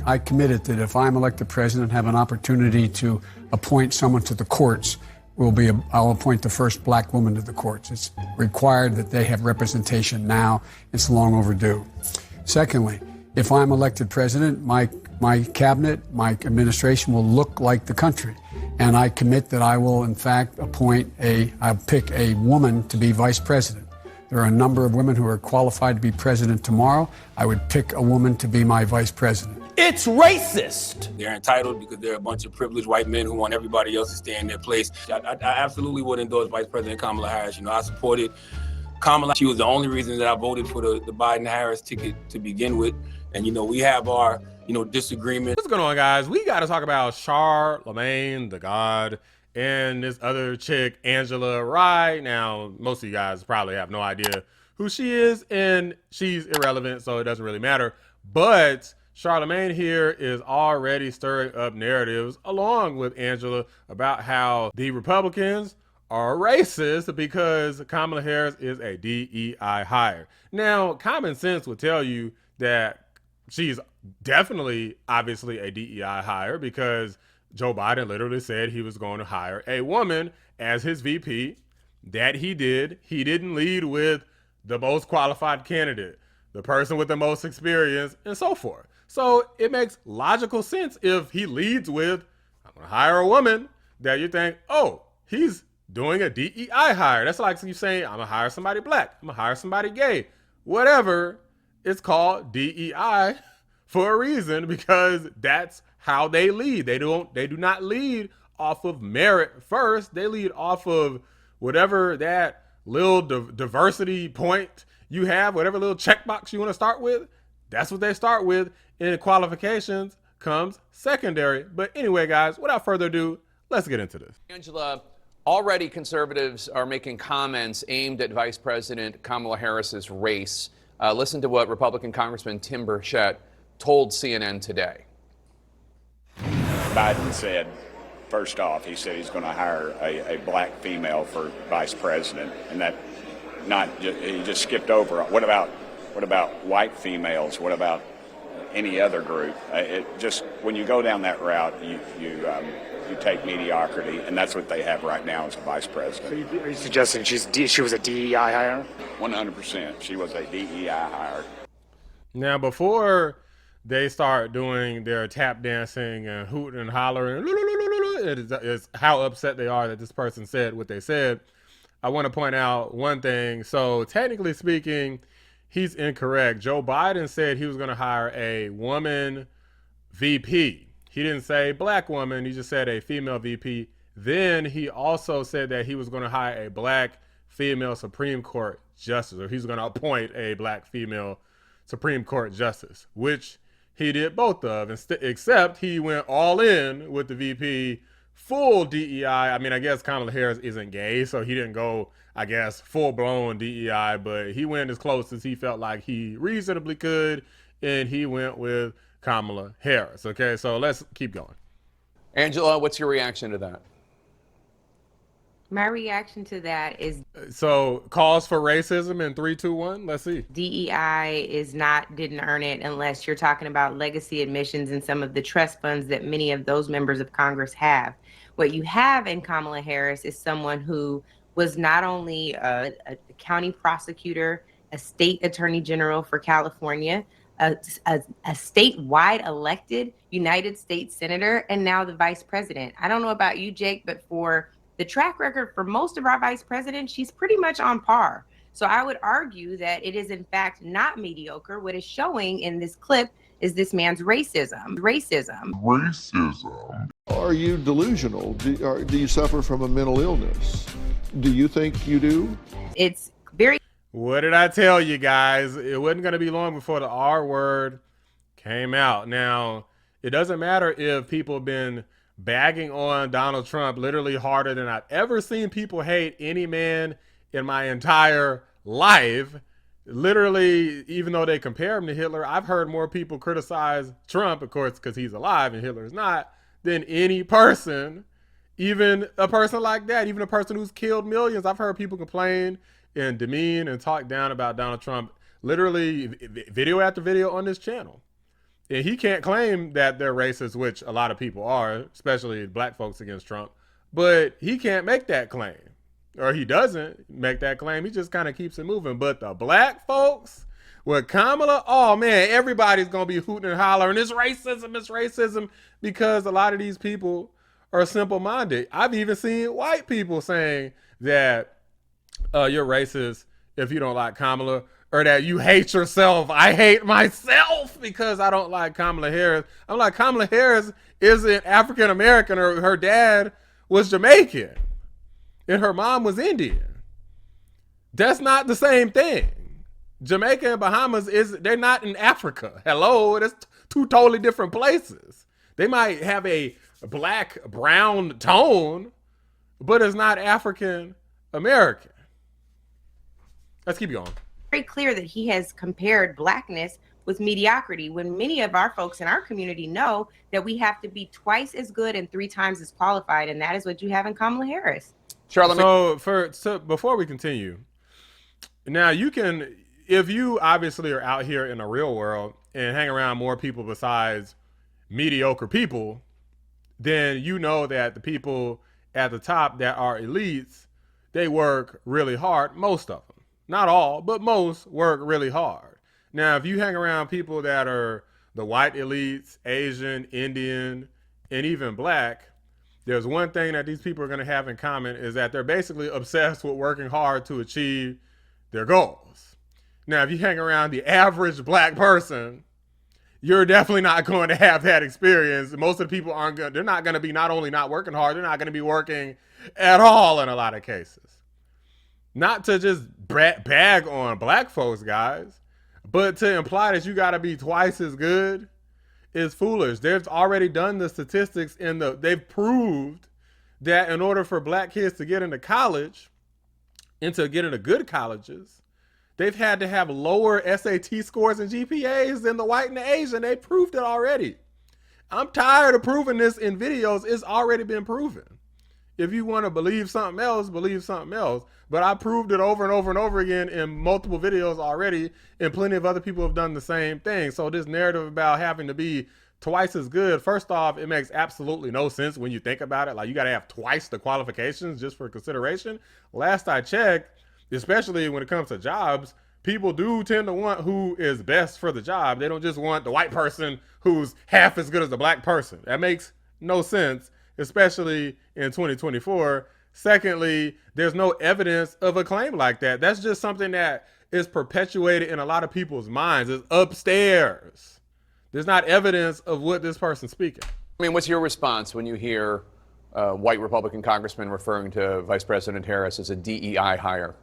I committed that if I'm elected president, have an opportunity to appoint someone to the courts, I'll appoint the first black woman to the courts. It's required that they have representation now. It's long overdue. Secondly, if I'm elected president, my cabinet, my administration will look like the country. And I commit that I will, in fact, I'll pick a woman to be vice president. There are a number of women who are qualified to be president tomorrow. I would pick a woman to be my vice president. It's racist. They're entitled because they're a bunch of privileged white men who want everybody else to stay in their place. I absolutely would endorse Vice President Kamala Harris. I supported Kamala. She was the only reason that I voted for the Biden-Harris ticket to begin with. And, we have our, disagreement. What's going on, guys? We got to talk about Charlamagne, the God, and this other chick, Angela, right? Now, most of you guys probably have no idea who she is, and she's irrelevant, so it doesn't really matter. But Charlamagne here is already stirring up narratives along with Angela about how the Republicans are racist because Kamala Harris is a DEI hire. Now, common sense would tell you that she's definitely, obviously, a DEI hire because Joe Biden literally said he was going to hire a woman as his VP. That he did. He didn't lead with the most qualified candidate, the person with the most experience, and so forth. So it makes logical sense if he leads with, I'm going to hire a woman, that you think, oh, he's doing a DEI hire. That's like you saying, I'm going to hire somebody black. I'm going to hire somebody gay. Whatever. It's called DEI for a reason because that's how they lead. They do not lead off of merit first. They lead off of whatever that little diversity point you have, whatever little checkbox you want to start with. That's what they start with. And qualifications comes secondary. But anyway, guys, without further ado, let's get into this. Angela, already conservatives are making comments aimed at Vice President Kamala Harris's race. Listen to what Republican Congressman Tim Burchett told CNN today. Biden said, first off, he said he's going to hire a black female for vice president, and that he just skipped over. What about white females? What about any other group? When you go down that route, you take mediocrity, and that's what they have right now as a vice president. So are you suggesting she was a DEI hire? 100%. She was a DEI hire. Now, before they start doing their tap dancing and hooting and hollering, it's how upset they are that this person said what they said. I want to point out one thing. So technically speaking, he's incorrect. Joe Biden said he was going to hire a woman VP. He didn't say black woman. He just said a female VP. Then he also said that he was going to hire a black female Supreme Court justice, or he's going to appoint a black female Supreme Court justice, which he did both of, except he went all in with the VP, full DEI. I mean, I guess Kamala Harris isn't gay, so he didn't go, I guess, full-blown DEI, but he went as close as he felt like he reasonably could, and he went with Kamala Harris. Okay, so let's keep going. Angela, what's your reaction to that? My reaction to that is so cause for racism in 3, 2, 1. Let's see. DEI didn't earn it unless you're talking about legacy admissions and some of the trust funds that many of those members of Congress have. What you have in Kamala Harris is someone who was not only a county prosecutor, a state attorney general for California, a statewide elected United States senator, and now the vice president. I don't know about you, Jake, but for the track record for most of our vice presidents, she's pretty much on par. So I would argue that it is in fact not mediocre. What is showing in this clip is this man's racism. Are you delusional? Do you suffer from a mental illness? Do you think you do? It's very... What did I tell you guys? It wasn't going to be long before the R word came out. Now, it doesn't matter if people have been bagging on Donald Trump literally harder than I've ever seen people hate any man in my entire life. Literally, even though they compare him to Hitler, I've heard more people criticize Trump, of course, because he's alive and Hitler is not, than any person, even a person like that, even a person who's killed millions. I've heard people complain and demean and talk down about Donald Trump, literally video after video on this channel. And he can't claim that they're racist, which a lot of people are, especially black folks against Trump. But he can't make that claim. Or he doesn't make that claim. He just kind of keeps it moving. But the black folks with Kamala, oh man, everybody's going to be hooting and hollering. It's racism, because a lot of these people are simple-minded. I've even seen white people saying that you're racist if you don't like Kamala, or that you hate yourself. I hate myself because I don't like Kamala Harris. I'm like, Kamala Harris isn't African American, or her dad was Jamaican and her mom was Indian. That's not the same thing. Jamaica and Bahamas they're not in Africa. Hello, that's two totally different places. They might have a black brown tone, but it's not African American. Let's keep going. Very clear that he has compared blackness with mediocrity, when many of our folks in our community know that we have to be twice as good and 3 times as qualified, and that is what you have in Kamala Harris. Charlamagne. So before we continue, now you can, if you obviously are out here in the real world and hang around more people besides mediocre people, then you know that the people at the top that are elites, they work really hard. Most of them. Not all, but most work really hard. Now, if you hang around people that are the white elites, Asian, Indian, and even black, there's one thing that these people are going to have in common, is that they're basically obsessed with working hard to achieve their goals. Now, if you hang around the average black person, you're definitely not going to have that experience. Most of the people they're not going to be not only not working hard, they're not going to be working at all in a lot of cases. Not to just bag on black folks, guys, but to imply that you got to be twice as good is foolish. They've already done the statistics they've proved that in order for black kids to get into college and to get into good colleges, they've had to have lower SAT scores and GPAs than the white and the Asian. They proved it already. I'm tired of proving this in videos. It's already been proven. If you want to believe something else, believe something else. But I proved it over and over and over again in multiple videos already, and plenty of other people have done the same thing. So this narrative about having to be twice as good, first off, it makes absolutely no sense when you think about it. Like, you got to have twice the qualifications just for consideration. Last I checked, especially when it comes to jobs, people do tend to want who is best for the job. They don't just want the white person who's half as good as the black person. That makes no sense, especially in 2024. Secondly, there's no evidence of a claim like that. That's just something that is perpetuated in a lot of people's minds. It's upstairs. There's not evidence of what this person's speaking. I mean, what's your response when you hear white Republican congressman referring to Vice President Harris as a DEI hire?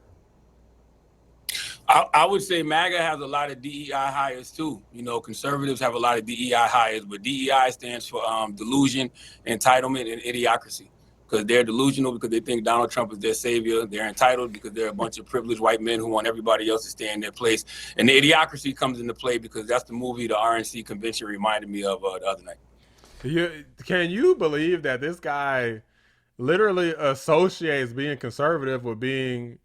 I would say MAGA has a lot of DEI hires too. You know, conservatives have a lot of DEI hires, but DEI stands for delusion, entitlement, and idiocracy. Because they're delusional because they think Donald Trump is their savior. They're entitled because they're a bunch of privileged white men who want everybody else to stay in their place. And the idiocracy comes into play because that's the movie the RNC convention reminded me of the other night. Can you believe that this guy literally associates being conservative with being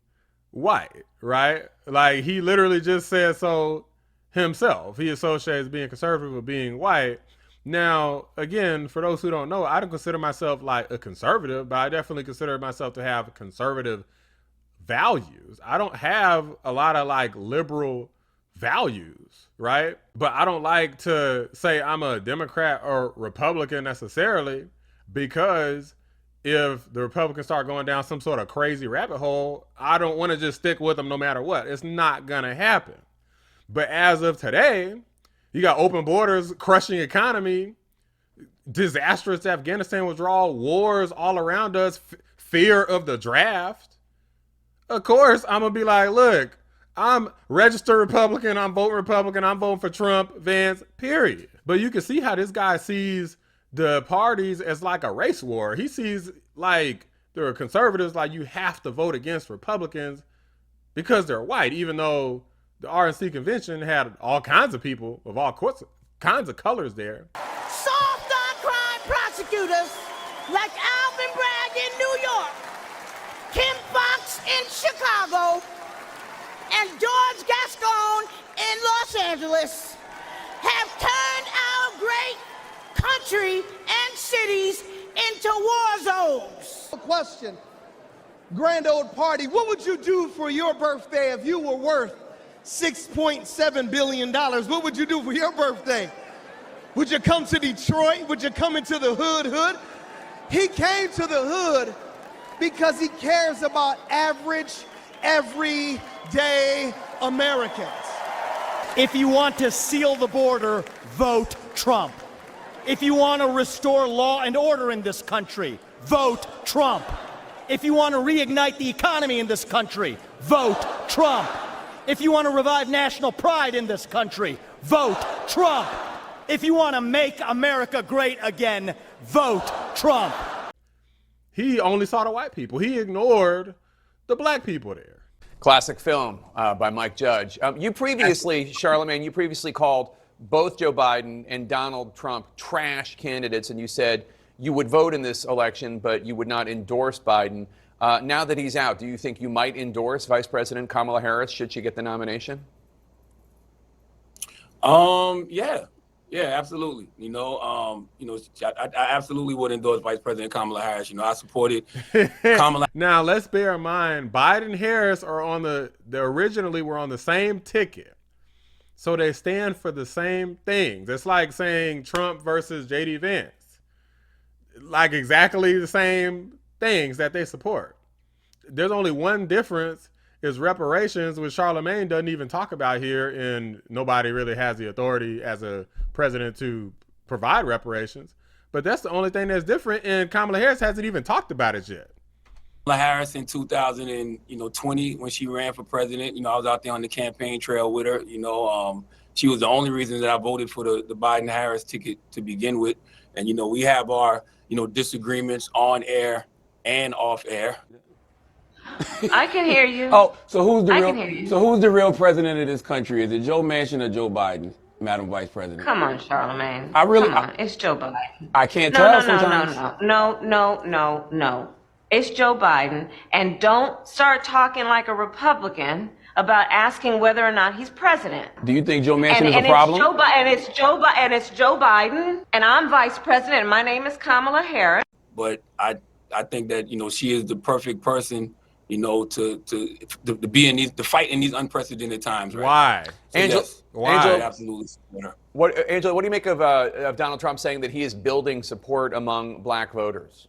white, right? Like, he literally just said so himself. He associates being conservative with being white. Now, again, for those who don't know, I don't consider myself like a conservative, but I definitely consider myself to have conservative values. I don't have a lot of like liberal values, right? But I don't like to say I'm a Democrat or Republican necessarily, because if the Republicans start going down some sort of crazy rabbit hole, I don't want to just stick with them no matter what. It's not going to happen. But as of today, you got open borders, crushing economy, disastrous Afghanistan withdrawal, wars all around us, fear of the draft. Of course, I'm going to be like, look, I'm registered Republican, I'm voting for Trump, Vance, period. But you can see how this guy sees the parties as like a race war. He sees like the conservatives like you have to vote against Republicans because they're white, even though the RNC convention had all kinds of people of all kinds of colors there. Soft on crime prosecutors like Alvin Bragg in New York, Kim Fox in Chicago, and George Gascon in Los Angeles have turned out great country and cities into war zones. Question, grand old party, what would you do for your birthday if you were worth $6.7 billion? What would you do for your birthday? Would you come to Detroit? Would you come into the hood? He came to the hood because he cares about average, everyday Americans. If you want to seal the border, vote Trump. If you want to restore law and order in this country, vote Trump. If you want to reignite the economy in this country, vote Trump. If you want to revive national pride in this country, vote Trump. If you want to make America great again, vote Trump. He only saw the white people. He ignored the black people there. Classic film by Mike Judge. You previously, Charlamagne, you previously called both Joe Biden and Donald Trump trash candidates, and you said you would vote in this election, but you would not endorse Biden. Now that he's out, do you think you might endorse Vice President Kamala Harris should she get the nomination? Yeah, absolutely. I absolutely would endorse Vice President Kamala Harris. I supported Kamala. Now, let's bear in mind, Biden and Harris are on they originally were on the same ticket. So they stand for the same things. It's like saying Trump versus J.D. Vance. Like exactly the same things that they support. There's only one difference is reparations, which Charlamagne doesn't even talk about here, and nobody really has the authority as a president to provide reparations. But that's the only thing that's different, and Kamala Harris hasn't even talked about it yet. Kamala Harris in 2020, when she ran for president, I was out there on the campaign trail with her. She was the only reason that I voted for the Biden-Harris ticket to begin with. And, we have our, disagreements on air and off air. I can hear you. Oh, so who's the I real? can hear you. So who's the real president of this country? Is it Joe Manchin or Joe Biden, Madam Vice President? Come on, Charlamagne. I really- Come on. It's Joe Biden. I can't tell No, sometimes. no. It's Joe Biden. And don't start talking like a Republican about asking whether or not he's president. Do you think Joe Manchin is a It's problem? It's Joe Biden, and I'm vice president, and my name is Kamala Harris. But I think that she is the perfect person, to be in to fight in these unprecedented times. Right? Why? So Angela, yes, Why? I absolutely support her. Angela, what do you make of Donald Trump saying that he is building support among black voters?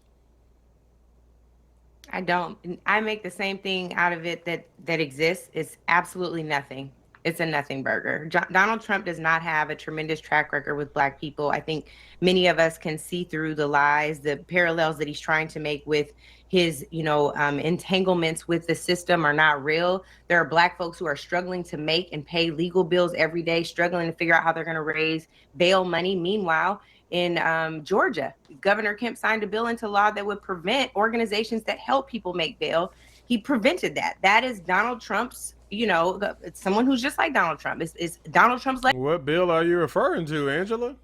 I don't. I make the same thing out of it that exists. It's absolutely nothing. It's a nothing burger. Donald Trump does not have a tremendous track record with black people. I think many of us can see through the lies, the parallels that he's trying to make with his, entanglements with the system are not real. There are black folks who are struggling to make and pay legal bills every day, struggling to figure out how they're going to raise bail money. Meanwhile, in Georgia, Governor Kemp signed a bill into law that would prevent organizations that help people make bail. He prevented that. That is Donald Trump's, it's someone who's just like Donald Trump. It's Donald Trump's like. What bill are you referring to, Angela?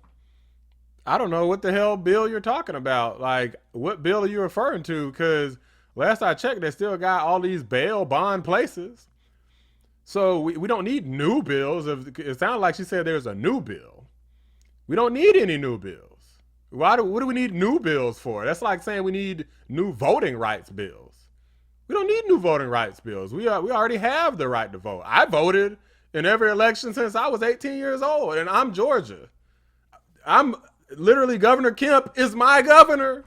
I don't know what the hell bill you're talking about. Like, what bill are you referring to? Because last I checked, they still got all these bail bond places. So we don't need new bills. It sounded like she said there's a new bill. We don't need any new bills. What do we need new bills for? That's like saying we need new voting rights bills. We don't need new voting rights bills. We already have the right to vote. I voted in every election since I was 18 years old, and I'm Georgia. I'm literally, Governor Kemp is my governor.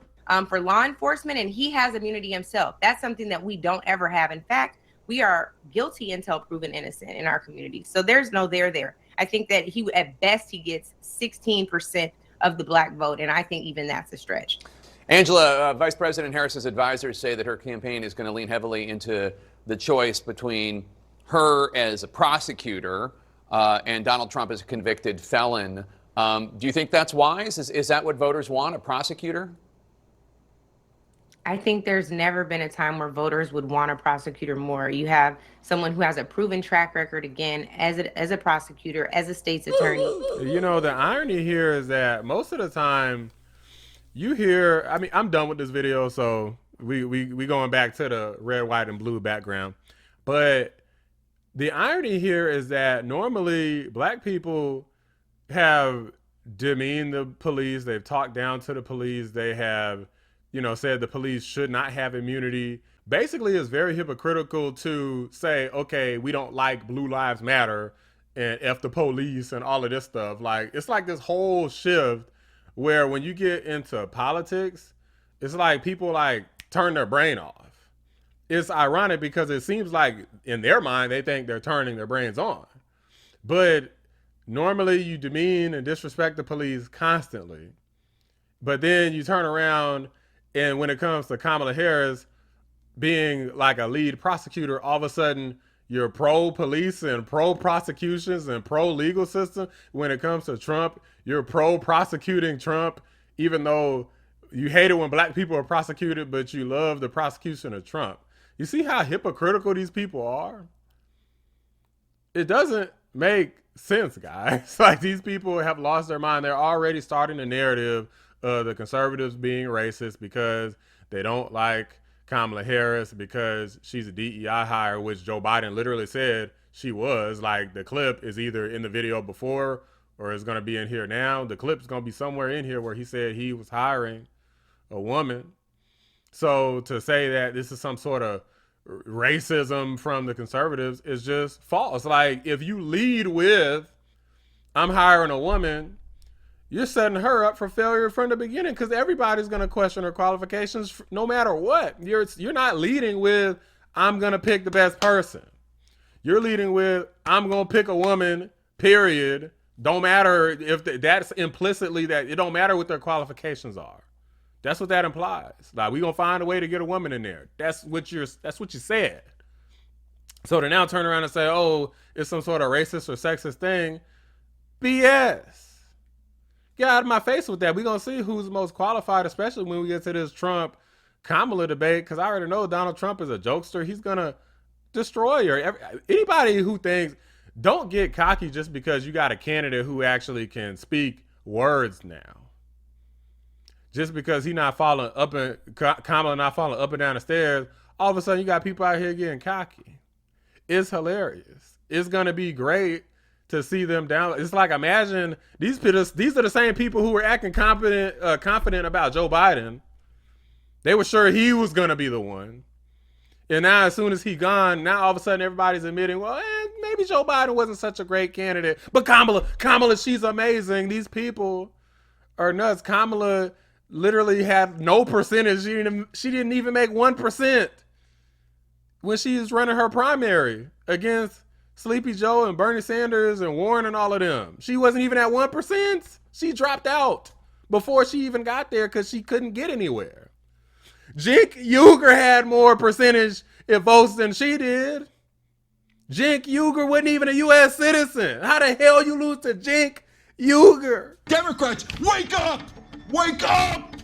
For law enforcement, and he has immunity himself. That's something that we don't ever have. In fact, we are guilty until proven innocent in our community. So there's no there. I think that at best, he gets 16% of the black vote, and I think even that's a stretch. Angela, Vice President Harris's advisors say that her campaign is going to lean heavily into the choice between her as a prosecutor and Donald Trump as a convicted felon. Do you think that's wise? Is that what voters want, a prosecutor? I think there's never been a time where voters would want a prosecutor more. You have someone who has a proven track record, again, as a prosecutor, as a state's attorney. The irony here is that most of the time you hear, I'm done with this video, so we going back to the red, white, and blue background. But the irony here is that normally black people have demeaned the police. They've talked down to the police. They have, said the police should not have immunity. Basically, it's very hypocritical to say, okay, we don't like Blue Lives Matter and F the police and all of this stuff. Like, it's like this whole shift where when you get into politics, it's like people like turn their brain off. It's ironic because it seems like in their mind, they think they're turning their brains on. But normally you demean and disrespect the police constantly. But then you turn around and when it comes to Kamala Harris being like a lead prosecutor, all of a sudden you're pro-police and pro-prosecutions and pro-legal system. When it comes to Trump, you're pro-prosecuting Trump, even though you hate it when black people are prosecuted, but you love the prosecution of Trump. You see how hypocritical these people are? It doesn't make sense, guys. Like, these people have lost their mind. They're already starting the narrative of the conservatives being racist because they don't like Kamala Harris because she's a DEI hire, which Joe Biden literally said she was. Like, the clip is either in the video before or it's going to be in here now. The clip's going to be somewhere in here where he said he was hiring a woman. So to say that this is some sort of racism from the conservatives is just false. Like, if you lead with, I'm hiring a woman, you're setting her up for failure from the beginning because everybody's going to question her qualifications no matter what. You're not leading with, I'm going to pick the best person. You're leading with, I'm going to pick a woman, period. Don't matter if that's implicitly that it don't matter what their qualifications are. That's what that implies. Like, we gonna find a way to get a woman in there. That's what you said. So to now turn around and say, oh, it's some sort of racist or sexist thing, BS. Get out of my face with that. We're gonna see who's most qualified, especially when we get to this Trump-Kamala debate, because I already know Donald Trump is a jokester. He's gonna destroy her. Anybody who thinks, don't get cocky just because you got a candidate who actually can speak words now. Just because Kamala not falling up and down the stairs, all of a sudden you got people out here getting cocky. It's hilarious. It's gonna be great to see them down. It's like, imagine these are the same people who were acting confident about Joe Biden. They were sure he was gonna be the one. And now as soon as he gone, now all of a sudden everybody's admitting, well, maybe Joe Biden wasn't such a great candidate. But Kamala, she's amazing. These people are nuts. Kamala literally had no percentage. She didn't even make 1% when she was running her primary against Sleepy Joe and Bernie Sanders and Warren and all of them. She wasn't even at 1%. She dropped out before she even got there because she couldn't get anywhere. Cenk Uygur had more percentage in votes than she did. Cenk Uygur wasn't even a U.S. citizen. How the hell you lose to Cenk Uygur? Democrats, wake up! Wake up!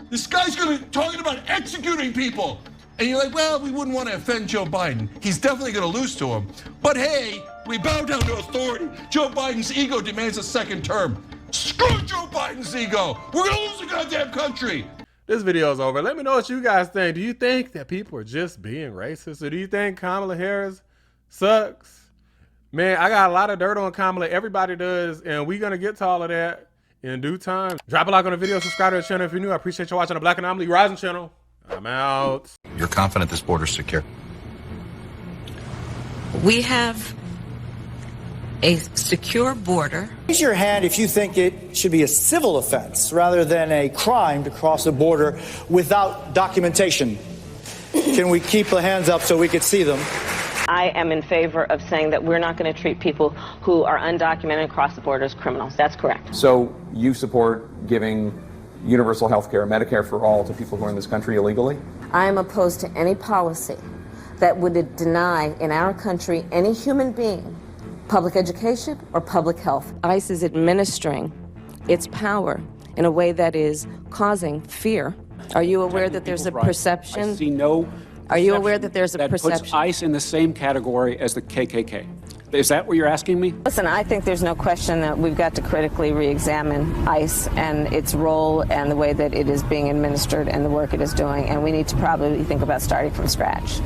This guy's talking about executing people. And you're like, well, we wouldn't want to offend Joe Biden. He's definitely going to lose to him. But hey, we bow down to authority. Joe Biden's ego demands a second term. Screw Joe Biden's ego. We're going to lose the goddamn country. This video is over. Let me know what you guys think. Do you think that people are just being racist? Or do you think Kamala Harris sucks? Man, I got a lot of dirt on Kamala. Everybody does. And we're going to get to all of that in due time. Drop a like on the video, subscribe to the channel if you're new. I appreciate you watching the Black Anomaly Rising channel. I'm out. You're confident this border's secure? We have a secure border. Raise your hand if you think it should be a civil offense rather than a crime to cross a border without documentation. Can we keep the hands up so we can see them? I am in favor of saying that we're not going to treat people who are undocumented across the border as criminals. That's correct. So you support giving universal health care, Medicare for all, to people who are in this country illegally? I am opposed to any policy that would deny in our country any human being public education or public health. ICE is administering its power in a way that is causing fear. Are you aware that there's a perception? I see no. Are you aware that there's a that perception? Puts ICE in the same category as the KKK? Is that what you're asking me? Listen, I think there's no question that we've got to critically re-examine ICE and its role and the way that it is being administered and the work it is doing, and we need to probably think about starting from scratch.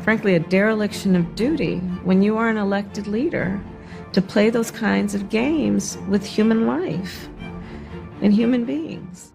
frankly, a dereliction of duty when you are an elected leader to play those kinds of games with human life and human beings.